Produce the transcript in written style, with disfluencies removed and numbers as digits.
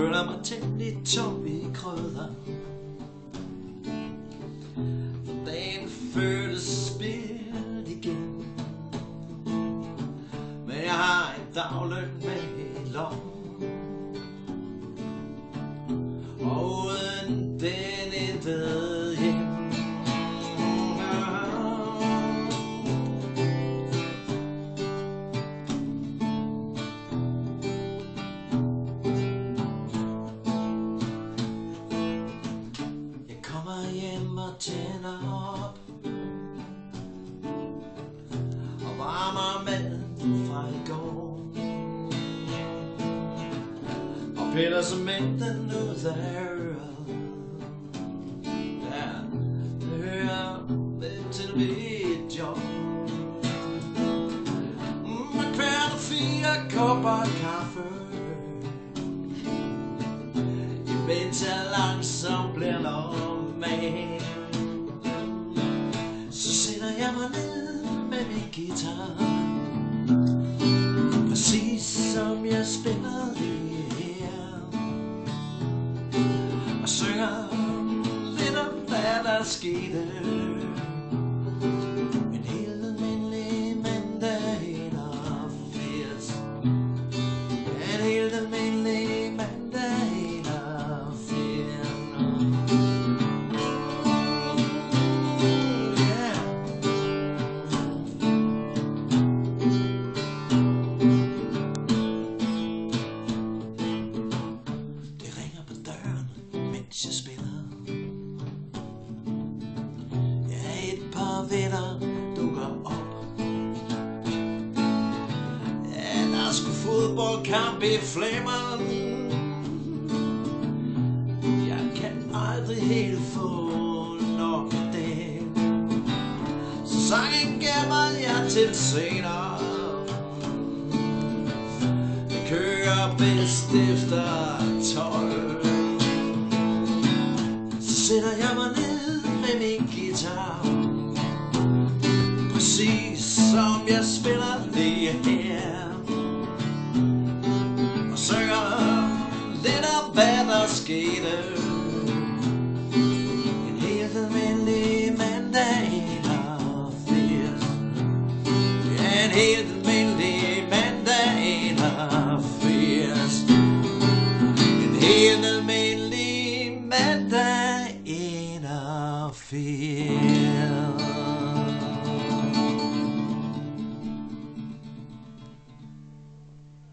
føler mig temmelig tom i krydder. For dagen føles spildt igen, men jeg har en dagløn med i lommen, og uden den intet hjem. Jeg kommer hjem og tænder op og varmer maden fra i går, og piller cementen ud af øret. Der hører med til mit job. Og kværner 4 kopper kaffe, imens jeg langsomt bliver normal. Så sætter jeg mig ned med min guitar, præcis som jeg spiller det her, og synger lidt om hvad der skete en helt almindelig mandag 81. En helt almindelig mandag 81. Det ringer på døren, mens jeg spiller. Ja, et par venner dukker op. Ja, der er sgu fodboldkamp i Flemmen. Jeg kan aldrig helt få nok af det, så sangen gemmer jeg til senere. Det kører bedst efter 12. Så sætter jeg mig ned med min guitar, præcis som jeg spiller det her, og synger lidt om hvad der skete en helt almindelig mandag 81. Ja, en helt almindelig mandag 81. En helt almindelig mandag 81.